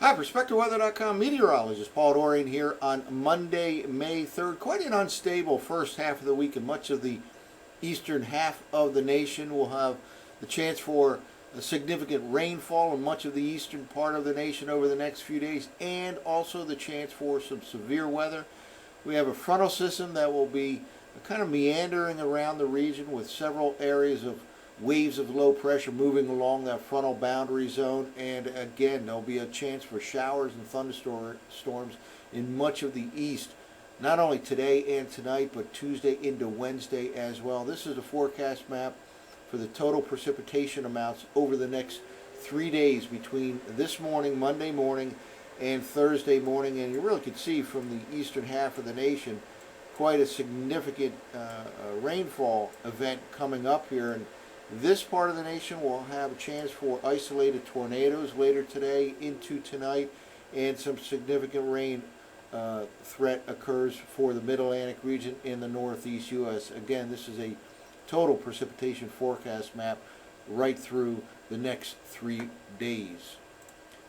Hi, PerspectiveWeather.com meteorologist Paul Dorian here on Monday, May 3rd. Quite an unstable first half of the week, and much of the eastern half of the nation will have the chance for a significant rainfall in much of the eastern part of the nation over the next few days, and also the chance for some severe weather. We have a frontal system that will be kind of meandering around the region with several areas of waves of low pressure moving along that frontal boundary zone, and again there'll be a chance for showers and thunderstorms in much of the east, not only today and tonight but Tuesday into Wednesday as well. This is a forecast map for the total precipitation amounts over the next 3 days between this morning, Monday morning, and Thursday morning, and you really can see from the eastern half of the nation quite a significant rainfall event coming up here. And this part of the nation will have a chance for isolated tornadoes later today into tonight, and some significant rain threat occurs for the Mid-Atlantic region in the northeast U.S. Again, this is a total precipitation forecast map right through the next 3 days.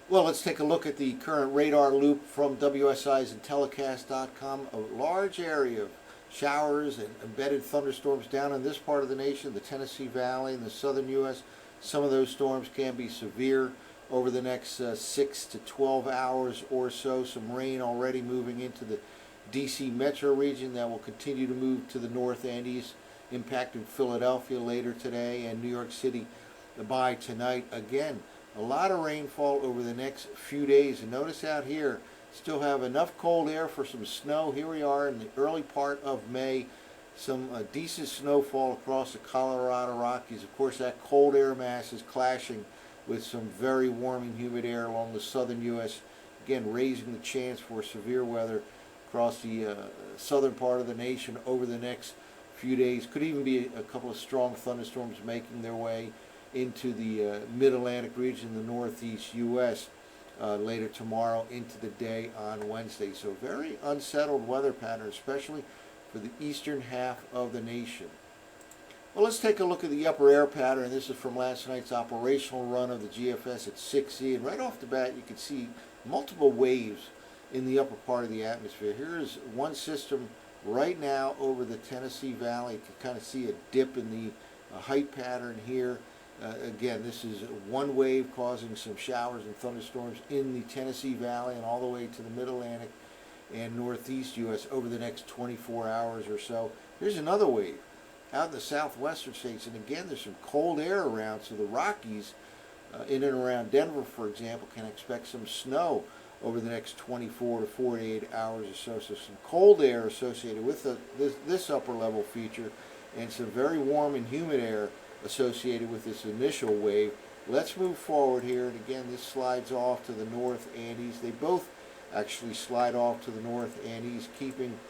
Well, let's take a look at the current radar loop from WSI's Intellicast.com. A large area of showers and embedded thunderstorms down in this part of the nation, the Tennessee Valley and the southern U.S. Some of those storms can be severe over the next 6 to 12 hours or so. Some rain already moving into the D.C. metro region that will continue to move to the north and east, impacting Philadelphia later today and New York City by tonight. Again, a lot of rainfall over the next few days. And notice out here, still have enough cold air for some snow. Here we are in the early part of May. Some decent snowfall across the Colorado Rockies. Of course, that cold air mass is clashing with some very warm and humid air along the southern U.S. Again, raising the chance for severe weather across the southern part of the nation over the next few days. Could even be a couple of strong thunderstorms making their way into the Mid-Atlantic region, the northeast U.S. Later tomorrow into the day on Wednesday. So very unsettled weather pattern, especially for the eastern half of the nation. Well, let's take a look at the upper air pattern. This is from last night's operational run of the GFS at 6E. And right off the bat, you can see multiple waves in the upper part of the atmosphere. Here is one system right now over the Tennessee Valley. You can kind of see a dip in the height pattern here. Again, this is one wave causing some showers and thunderstorms in the Tennessee Valley and all the way to the Mid-Atlantic and northeast U.S. over the next 24 hours or so. Here's another wave out in the southwestern states, and again, there's some cold air around, so the Rockies in and around Denver, for example, can expect some snow over the next 24 to 48 hours or so. So some cold air associated with this upper level feature, and some very warm and humid air associated with this initial wave. Let's move forward here, and again, this slides off to the north and east. They both actually slide off to the north and east, keeping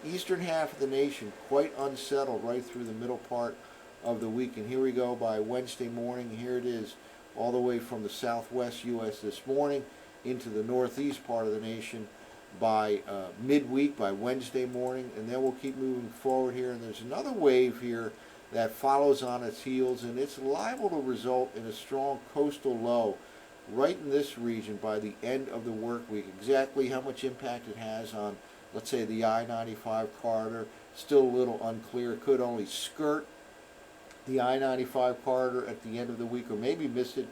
the eastern half of the nation quite unsettled right through the middle part of the week. And here we go by Wednesday morning. Here it is all the way from the southwest U.S. this morning into the northeast part of the nation by midweek, by Wednesday morning, and then we'll keep moving forward here. And there's another wave here that follows on its heels, and it's liable to result in a strong coastal low right in this region by the end of the work week. Exactly how much impact it has on, let's say, the I-95 corridor, still a little unclear. It could only skirt the I-95 corridor at the end of the week, or maybe miss it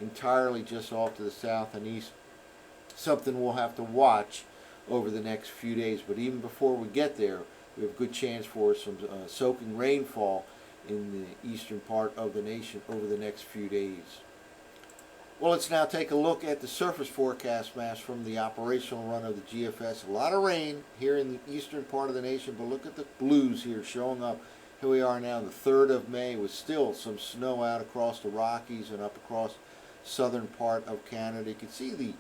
entirely just off to the south and east. Something we'll have to watch over the next few days. But even before we get there, we have a good chance for some soaking rainfall in the eastern part of the nation over the next few days. Well, let's now take a look at the surface forecast maps from the operational run of the GFS. A lot of rain here in the eastern part of the nation, but look at the blues here showing up. Here we are now, the 3rd of May, with still some snow out across the Rockies and up across southern part of Canada. You can see the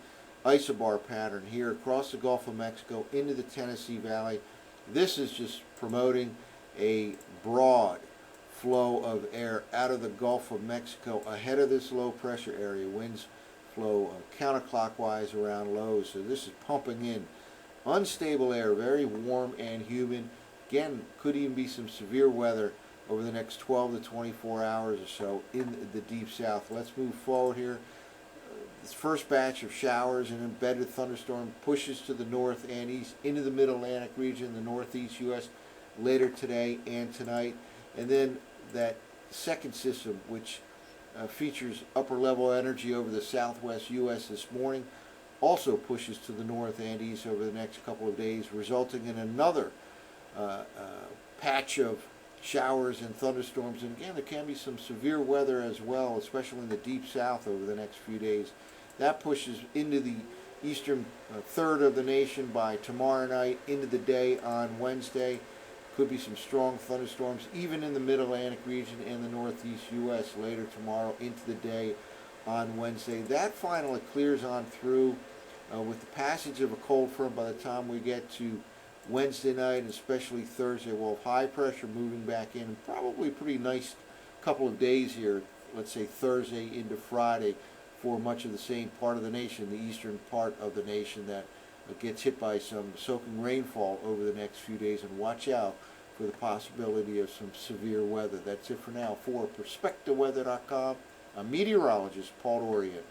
isobar pattern here across the Gulf of Mexico into the Tennessee Valley. This is just promoting a broad flow of air out of the Gulf of Mexico ahead of this low pressure area. Winds flow counterclockwise around lows, so this is pumping in unstable air, very warm and humid. Again, could even be some severe weather over the next 12 to 24 hours or so in the deep south. Let's move forward here. This first batch of showers and embedded thunderstorm pushes to the north and east into the mid-Atlantic region, the northeast U.S. later today and tonight. And then that second system, which features upper level energy over the southwest U.S. this morning, also pushes to the north and east over the next couple of days, resulting in another patch of showers and thunderstorms. And again, there can be some severe weather as well, especially in the deep south over the next few days. That pushes into the eastern third of the nation by tomorrow night, into the day on Wednesday. Could be some strong thunderstorms even in the mid-Atlantic region and the northeast U.S. later tomorrow into the day on Wednesday. That finally clears on through with the passage of a cold front by the time we get to Wednesday night, and especially Thursday. We'll have high pressure moving back in, and probably a pretty nice couple of days here, let's say Thursday into Friday, for much of the same part of the nation, the eastern part of the nation, that gets hit by some soaking rainfall over the next few days. And watch out for the possibility of some severe weather. That's it for now. For PerspectiveWeather.com, I'm meteorologist Paul Dorian.